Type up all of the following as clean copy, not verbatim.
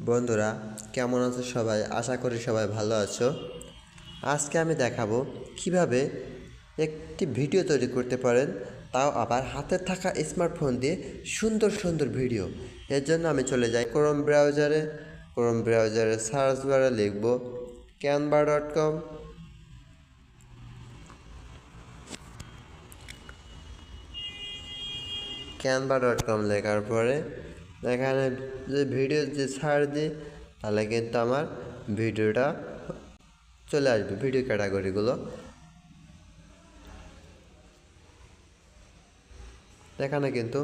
বন্ধুরা, কেমন আছো সবাই? আশা করি সবাই ভালো আছো। আজকে আমি দেখাবো কিভাবে একটি ভিডিও তৈরি করতে পারেন, তাও আবার হাতে থাকা স্মার্টফোন দিয়ে সুন্দর সুন্দর ভিডিও। এর জন্য আমি চলে যাই ক্রোম ব্রাউজারে সার্চ বারে লিখব canva.com। canva.com লেখার পরে এখানে যে ভিডিও যে সার্চ দিই, তাহলে কিন্তু আমার ভিডিওটা চলে আসবে। ভিডিও ক্যাটাগরিগুলো এখানে কিন্তু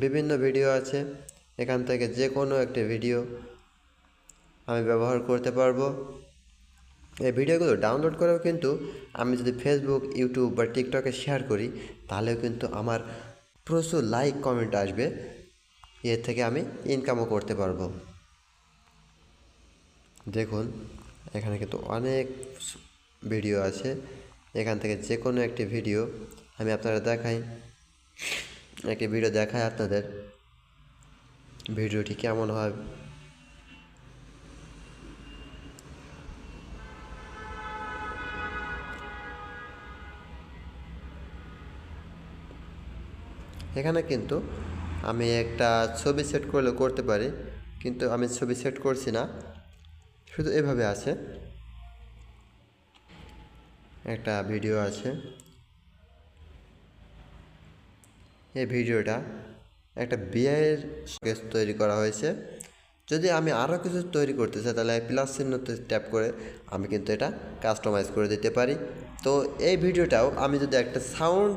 বিভিন্ন ভিডিও আছে। এখান থেকে যে কোনো একটি ভিডিও আমি ব্যবহার করতে পারবো। এই ভিডিওগুলো ডাউনলোড করেও কিন্তু আমি যদি ফেসবুক, ইউটিউব বা টিকটকে শেয়ার করি, তাহলেও কিন্তু আমার প্রচুর লাইক কমেন্ট আসবে। এর থেকে আমি ইনকামও করতে পারবো। দেখুন, এখানে কিন্তু অনেক ভিডিও আছে। এখান থেকে যে কোনো একটি ভিডিও আমি আপনাদের দেখাই। একটি ভিডিও দেখাই আপনাদের, ভিডিওটি কেমন হয়। এখানে কিন্তু আমি একটা ছবি সেট করলে করতে পারি, কিন্তু আমি ছবি সেট করছি না, শুধু এভাবে আছে। একটা ভিডিও আছে, এই ভিডিওটা একটা বিয়ের কেস তৈরি করা হয়েছে। যদি আমি আরও কিছু তৈরি করতে চাই, তাহলে প্লাস চিহ্নতে ট্যাপ করে আমি কিন্তু এটা কাস্টমাইজ করে দিতে পারি। তো এই ভিডিওটাও আমি যদি একটা সাউন্ড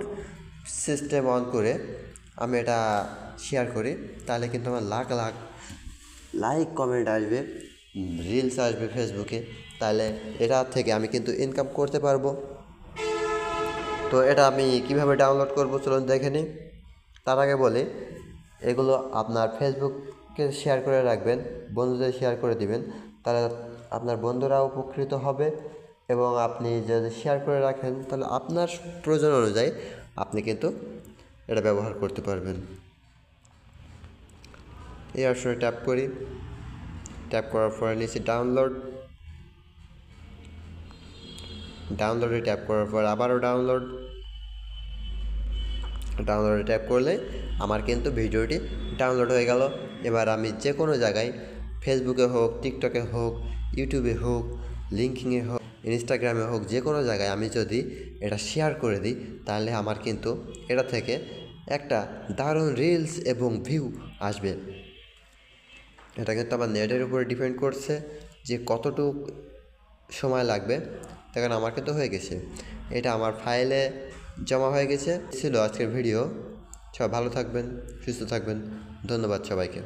সিস্টেম অন করে আমি এটা শেয়ার করি, তাহলে কিন্তু আমার লাখ লাখ লাইক কমেন্ট আসবে, রিলস আসবে ফেসবুকে। তাহলে এটা থেকে আমি কিন্তু ইনকাম করতে পারবো। তো এটা আমি কিভাবে ডাউনলোড করবো চলুন দেখে নিই। তার আগে বলি, এগুলো আপনার ফেসবুকে শেয়ার করে রাখবেন, বন্ধুদের শেয়ার করে দিবেন, তাহলে আপনার বন্ধুরা উপকৃত হবে। এবং আপনি যদি শেয়ার করে রাখেন, তাহলে আপনার প্রয়োজন অনুযায়ী আপনি কিন্তু এটা ব্যবহার করতে পারবেন। এই অপশনে ট্যাপ করি, ট্যাপ করার পরে নিচে ডাউনলোডে ট্যাপ করার পর আবারও ডাউনলোডে ট্যাপ করলে আমার কিন্তু ভিডিওটি ডাউনলোড হয়ে গেল। এবার আমি যে কোনো জায়গায়, ফেসবুকে হোক, টিকটকে হোক, ইউটিউবে হোক, লিঙ্কিংয়ে হোক, ইনস্টাগ্রামে হোক, যে কোনো জায়গায় আমি যদি এটা শেয়ার করে দিই, তাহলে আমার কিন্তু এটা থেকে একটা দারুণ রিলস এবং ভিউ আসবে। এটা কিন্তু আমার নেটের উপরে ডিপেন্ড করছে যে কতটুক সময় লাগবে। দেখেন, আমার কিন্তু হয়ে গেছে, এটা আমার ফাইলে জমা হয়ে গেছে। ছিল আজকের ভিডিও। সবাই ভালো থাকবেন, সুস্থ থাকবেন। ধন্যবাদ সবাইকে।